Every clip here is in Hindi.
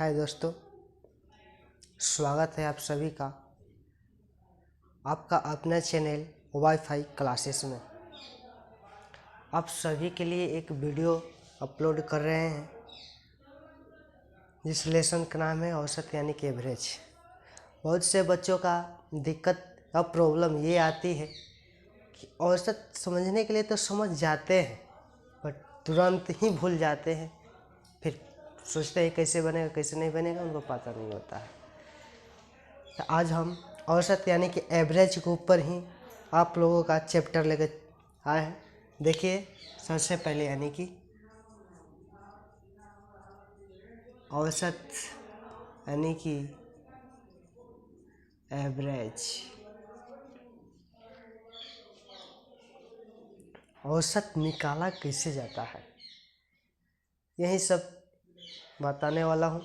हाय दोस्तों, स्वागत है आप सभी का आपका अपना चैनल वाईफाई क्लासेस में। आप सभी के लिए एक वीडियो अपलोड कर रहे हैं जिस लेसन का नाम है औसत यानी कि एवरेज। बहुत से बच्चों का दिक्कत और प्रॉब्लम ये आती है कि औसत समझने के लिए तो समझ जाते हैं बट तुरंत ही भूल जाते हैं, फिर सोचते हैं कैसे बनेगा कैसे नहीं बनेगा, उनको पता नहीं होता है। तो आज हम औसत यानी कि एवरेज के ऊपर ही आप लोगों का चैप्टर लेकर आए हैं। देखिए, सबसे पहले यानी कि औसत यानी कि एवरेज। औसत निकाला कैसे जाता है यही सब बताने वाला हूँ।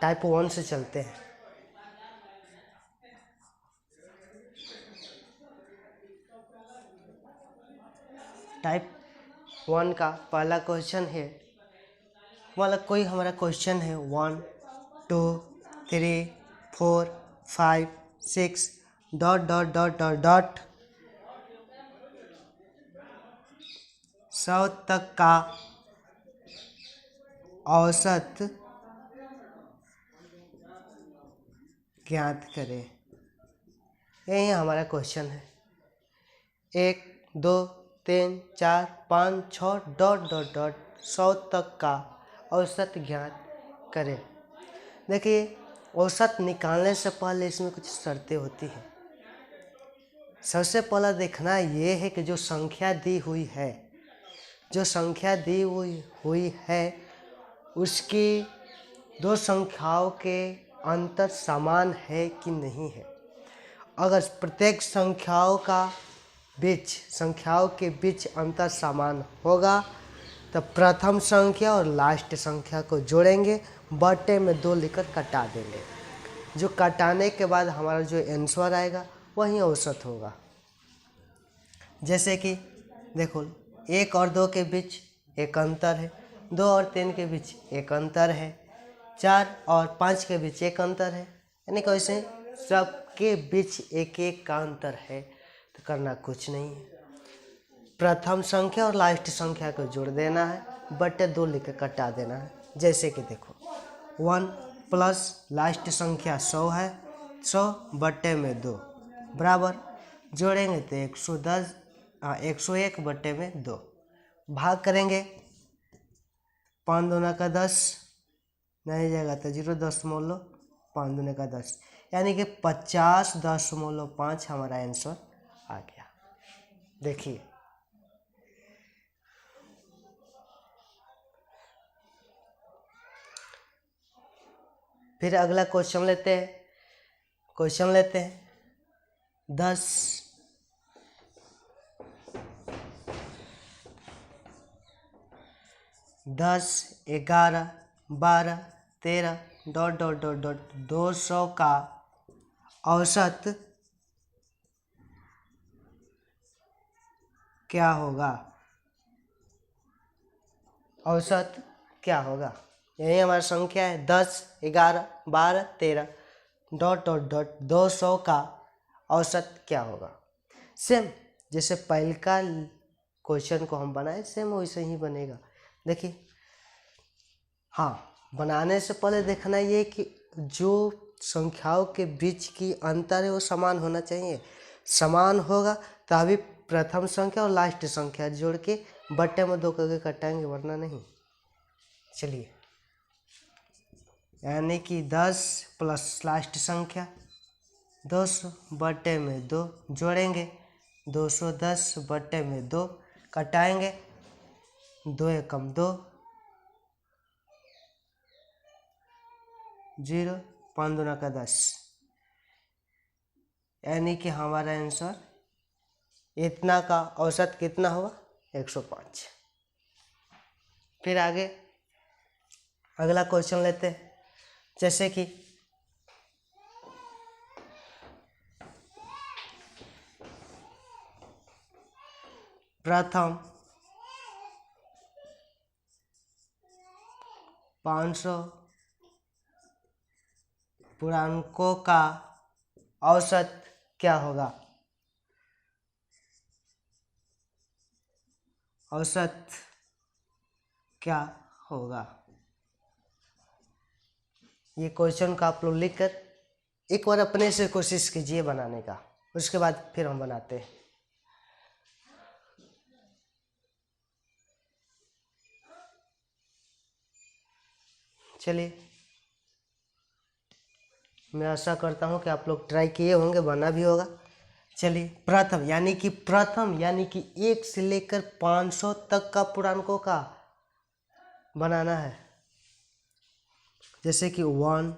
टाइप 1 से चलते हैं। टाइप 1 का पहला क्वेश्चन है, मतलब कोई हमारा क्वेश्चन है 1 2 3 4 5 6 dot dot dot dot dot 100 तक का औसत ज्ञात करें। यही हमारा क्वेश्चन है। 1 2 3 4 5 6 डॉट डॉट डॉट 100 तक का औसत ज्ञात करें। देखिए, औसत निकालने से पहले इसमें कुछ शर्तें होती हैं। सबसे पहला देखना ये है कि जो संख्या दी हुई है उसकी दो संख्याओं के अंतर समान है कि नहीं है। अगर प्रत्येक संख्याओं के बीच अंतर समान होगा तो प्रथम संख्या और लास्ट संख्या को जोड़ेंगे, बटे में 2 लिखकर कटा देंगे। जो कटाने के बाद हमारा जो आंसर आएगा वही औसत होगा। जैसे कि देखो, 1 और 2 के बीच एक अंतर है, 2 और 3 के बीच एक अंतर है, 4 और 5 के बीच एक अंतर है, यानी कि वैसे सबके बीच एक एक का अंतर है। तो करना कुछ नहीं है, प्रथम संख्या और लास्ट संख्या को जोड़ देना है, बटे 2 लिखकर कटा देना है। जैसे कि देखो, 1 प्लस लास्ट संख्या 100 है, 100 बटे में 2 बराबर जोड़ेंगे तो 101 बटे में 2 भाग करेंगे, 5 दूना का 10 नहीं जाएगा तो 0.5 दूने का 10, यानी कि 50.5 हमारा आंसर आ गया। देखिए, फिर अगला क्वेश्चन लेते हैं। 10 11 12 13 डॉट डॉट डॉट डॉट 200 का औसत क्या होगा। औसत क्या होगा, यही हमारी संख्या है 10 11 12 13 डॉट डॉट डॉट 200 का औसत क्या होगा। सेम जैसे पहले का क्वेश्चन को हम बनाए सेम वैसे ही बनेगा। देखिए, हाँ, बनाने से पहले देखना ये कि जो संख्याओं के बीच की अंतर है वो समान होना चाहिए। समान होगा तभी प्रथम संख्या और लास्ट संख्या जोड़ के बट्टे में 2 करके कटाएंगे, वरना नहीं। चलिए, यानी कि 10 प्लस लास्ट संख्या 200 बट्टे में 2 जोड़ेंगे, 210 बट्टे में 2 कटाएंगे, 2 एकम 2 0 5 दूना का 10, यानी कि हमारा आंसर इतना का औसत कितना होगा 105। फिर आगे अगला क्वेश्चन लेते हैं। जैसे कि प्रथम 500 पूर्णांकों का औसत क्या होगा? औसत क्या होगा? ये क्वेश्चन का आप लोग लिखकर एक बार अपने से कोशिश कीजिए बनाने का, उसके बाद फिर हम बनाते हैं। चलिए, मैं आशा करता हूँ कि आप लोग ट्राई किए होंगे, बना भी होगा। चलिए, प्रथम यानी कि 1 से लेकर 500 तक का पूर्णांकों का बनाना है। जैसे कि 1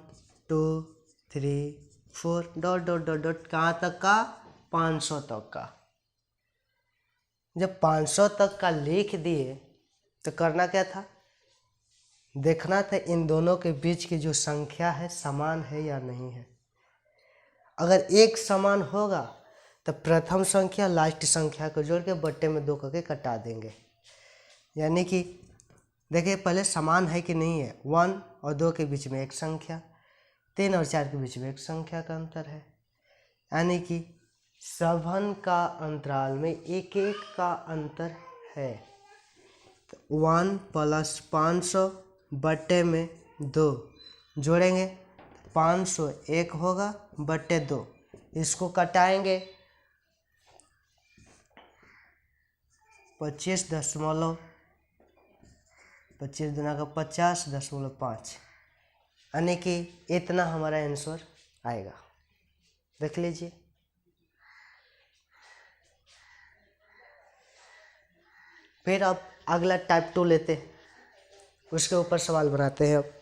2 3 4 डॉट डॉट डॉट डॉट कहाँ तक का? 500 तक का। जब 500 तक का लिख दिए तो करना क्या था? देखना था इन दोनों के बीच की जो संख्या है समान है या नहीं है। अगर एक समान होगा तो प्रथम संख्या लास्ट संख्या को जोड़ के बट्टे में 2 करके कटा देंगे। यानी कि देखिए पहले समान है कि नहीं है। 1 और 2 के बीच में एक संख्या, 3 और 4 के बीच में एक संख्या का अंतर है। यानी कि सभन का अंतराल में एक एक का अंतर है। तो 1 प्लस 500 बट्टे में 2 जोड़ेंगे, 500 1 होगा बट्टे 2। इसको कटाएंगे 25 दुना का 50.5, यानी कि इतना हमारा आंसर आएगा। देख लीजिए। फिर अब अगला टाइप 2 लेते हैं, उसके ऊपर सवाल बनाते हैं। अब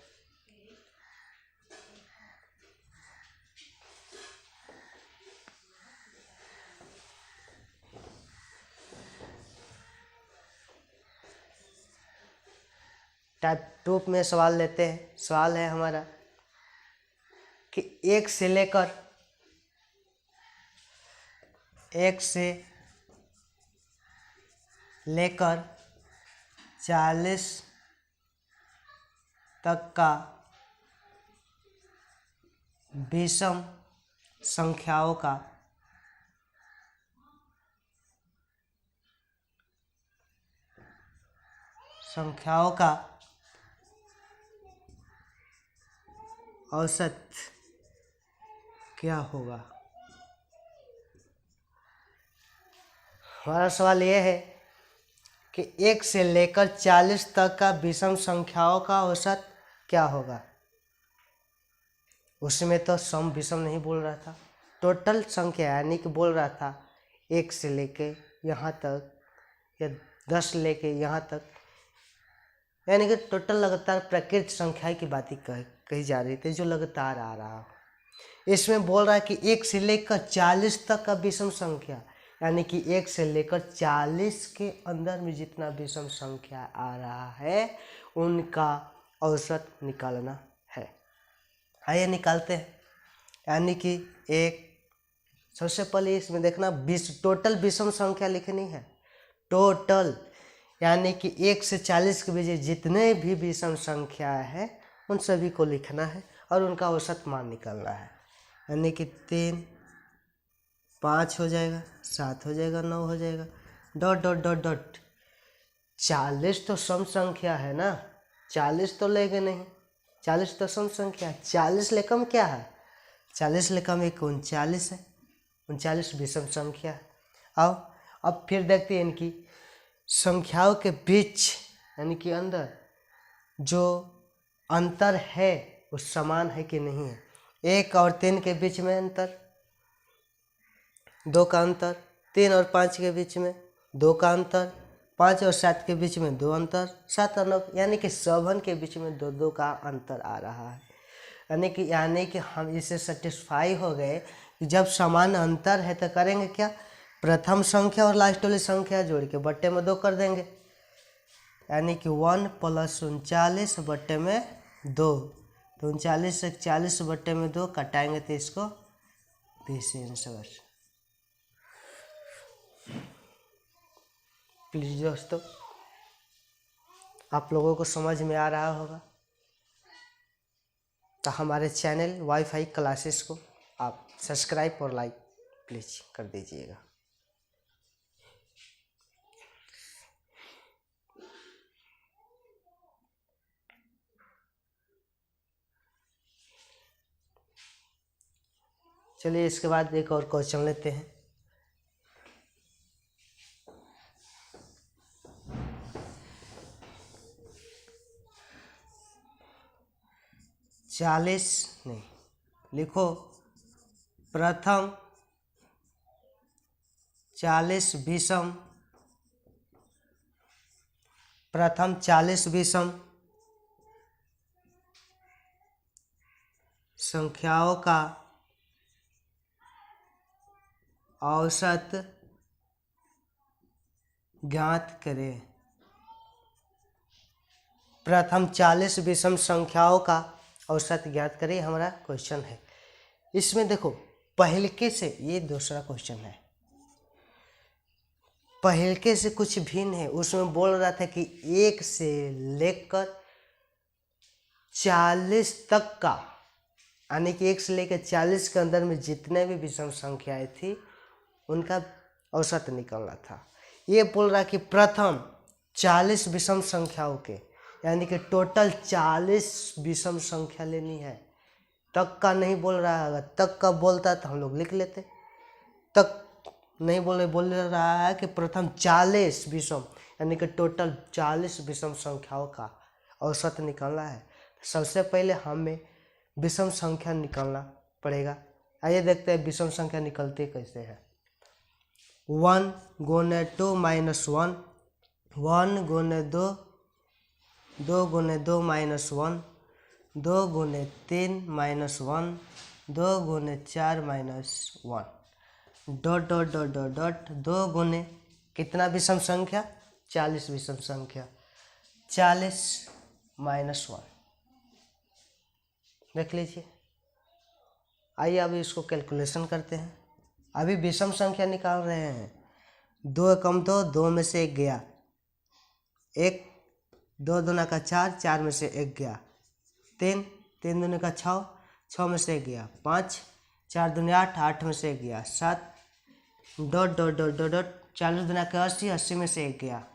टाइप 2 में सवाल लेते हैं। सवाल है हमारा कि 1 से लेकर 40 तक का विषम संख्याओं का औसत क्या होगा? हमारा सवाल यह है कि 1 से लेकर 40 तक का विषम संख्याओं का औसत क्या होगा? उसमें तो सम विषम नहीं बोल रहा था, टोटल संख्या यानी कि बोल रहा था 1 से लेके यहाँ तक या 10 लेके यहाँ तक, यानी कि टोटल लगातार प्रकृत संख्या की बात ही कही जा रही थी जो लगातार आ रहा हो। इसमें बोल रहा है कि 1 से लेकर 40 तक का विषम संख्या, यानी कि 1 से लेकर 40 के अंदर में जितना विषम संख्या आ रहा है उनका औसत निकालना है। आइए निकालते हैं। यानी कि एक सबसे पहले इसमें देखना टोटल विषम संख्या लिखनी है। टोटल यानी कि 1 से 40 के बीच जितने भी विषम संख्या है उन सभी को लिखना है और उनका औसत मान निकालना है। यानी कि 3 5 हो जाएगा, 7 हो जाएगा, 9 हो जाएगा, डॉट डॉट डॉट डॉट। 40 तो सम संख्या है ना, 40 तो लेंगे नहीं, 40 तो सम संख्या। 40 ले कम क्या है? 40 ले कम एक 39 है, 39 विषम संख्या है। आओ अब फिर देखते हैं इनकी संख्याओं के बीच यानी कि अंदर जो अंतर है वो समान है कि नहीं है। 1 और 3 के बीच में अंतर, 2 का अंतर, 3 और 5 के बीच में 2 का अंतर, 5 और 7 के बीच में 2 अंतर, 7 और 9 यानी कि सभन के बीच में 2 का अंतर आ रहा है। यानी कि हम इससे सेटिस्फाई हो गए कि जब समान अंतर है तो करेंगे क्या? प्रथम संख्या और लास्ट वाली संख्या जोड़ के बट्टे में 2 कर देंगे। यानी कि 1 प्लस 39 बट्टे में 2, तो 39 से 40 बट्टे में 2 कटाएंगे तो इसको 20 आंसर। प्लीज दोस्तों आप लोगों को समझ में आ रहा होगा। तो हमारे चैनल वाईफाई क्लासेस को आप सब्सक्राइब और लाइक प्लीज़ कर दीजिएगा। चलिए इसके बाद एक और क्वेश्चन लेते हैं। चालीस नहीं लिखो, प्रथम 40 विषम, प्रथम 40 विषम संख्याओं का औसत ज्ञात करें। प्रथम 40 विषम संख्याओं का औसत ज्ञात करें, हमारा क्वेश्चन है। इसमें देखो पहलके से, ये दूसरा क्वेश्चन है, पहलके से कुछ भिन्न है। उसमें बोल रहा था कि 1 से लेकर 40 तक का, यानी कि 1 से लेकर 40 के अंदर में जितने भी विषम संख्याएं थी उनका औसत निकलना था। ये बोल रहा कि प्रथम 40 विषम संख्याओं के, यानी कि टोटल 40 विषम संख्या लेनी है। तक का नहीं बोल रहा है, अगर तक का बोलता तो हम लोग लिख लेते। तक नहीं बोल रहा है कि प्रथम 40 विषम, यानी कि टोटल 40 विषम संख्याओं का औसत निकालना है। सबसे पहले हमें विषम संख्या निकालना पड़ेगा। आइए देखते हैं विषम संख्या निकलती कैसे है। 1 गुने 2 माइनस 1, 1 गुने 2, 2 गुने 2 माइनस 1, 2 गुने 3 माइनस 1, 2 गुने 4 minus 1, dot dot dot dot dot 2 गुने कितना विषम संख्या, 40 विषम संख्या, 40 माइनस 1 देख लीजिए। आइए अभी इसको कैलकुलेशन करते हैं। अभी विषम संख्या निकाल रहे हैं। 2 कम 2, 2 में से 1 गया, 1, 2 दूना का 4, 4 में से 1 गया, 3, 3 दूने का 6, 6 में से 1 गया, 5, 4 दूने 8, 8 में से 1 गया, 7, dot dot dot dot dot 40 दूना का 80, 80 में से 1 गया।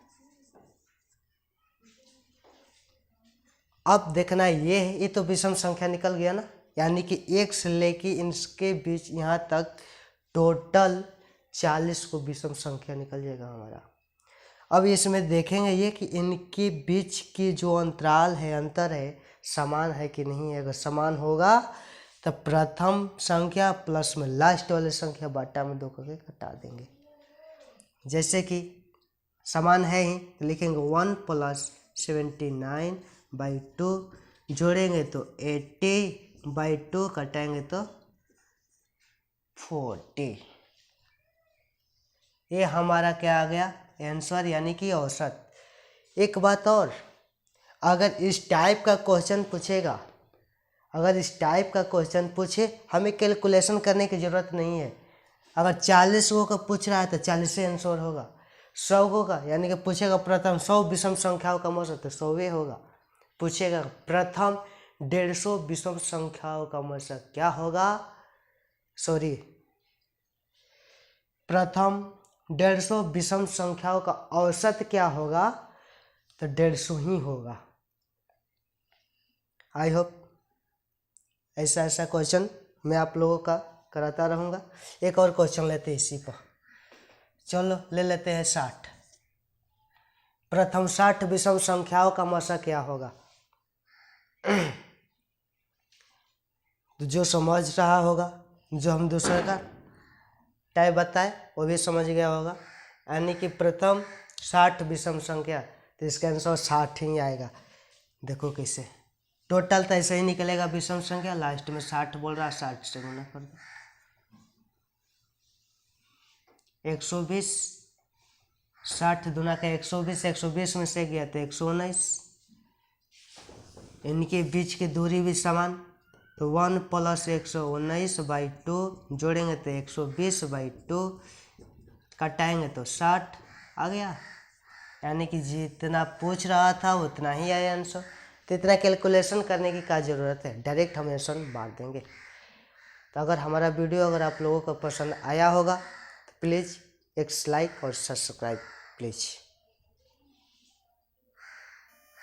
अब देखना ये तो विषम संख्या निकल गया ना, यानी कि 1 से लेके इनके बीच यहाँ तक टोटल 40 को विषम संख्या निकल जाएगा हमारा। अब इसमें देखेंगे ये कि इनके बीच की जो अंतराल है, अंतर है, समान है कि नहीं है। अगर समान होगा तो प्रथम संख्या प्लस में लास्ट वाली संख्या बटा में 2 करके घटा देंगे। जैसे कि समान है ही तो लिखेंगे 1 प्लस 79/2, जोड़ेंगे तो 80/2, कटाएंगे तो 40। ये हमारा क्या आ गया आंसर, यानी कि औसत। एक बात और, अगर इस टाइप का क्वेश्चन पूछेगा, अगर इस टाइप का क्वेश्चन पूछे, हमें कैलकुलेशन करने की ज़रूरत नहीं है। अगर 40 का पूछ रहा है तो 40 से आंसर होगा। 100 का, यानी कि पूछेगा प्रथम 100 विषम संख्याओं का औसत तो 100 होगा। पूछेगा प्रथम 150 विषम संख्याओं का औसत क्या होगा, सॉरी, प्रथम 150 विषम संख्याओं का औसत क्या होगा, तो 150 ही होगा। आई होप ऐसा क्वेश्चन मैं आप लोगों का कराता रहूँगा। एक और क्वेश्चन लेते हैं इसी पर, चलो ले लेते हैं 60। प्रथम 60 विषम संख्याओं का औसत क्या होगा। तो जो समझ रहा होगा, जो हम दूसरे का टाइप बताए वो भी समझ गया होगा। यानी कि प्रथम 60 विषम संख्या, तो इसका आंसर 60 ही आएगा। देखो कैसे, टोटल तो ऐसे ही निकलेगा विषम संख्या, लास्ट में 60 बोल रहा है, 60 से गुना कर दो। 120, 60 दूना का 120, 120 में से गया तो 119। इनके बीच की दूरी भी समान, तो 1 प्लस 119/2, जोड़ेंगे तो 120/2, कटाएंगे तो 60 आ गया। यानी कि जितना पूछ रहा था उतना ही आया आंसर। तो इतना कैलकुलेशन करने की क्या ज़रूरत है, डायरेक्ट हम आंसर मार देंगे। तो अगर हमारा वीडियो अगर आप लोगों को पसंद आया होगा तो प्लीज़ एक लाइक और सब्सक्राइब प्लीज़।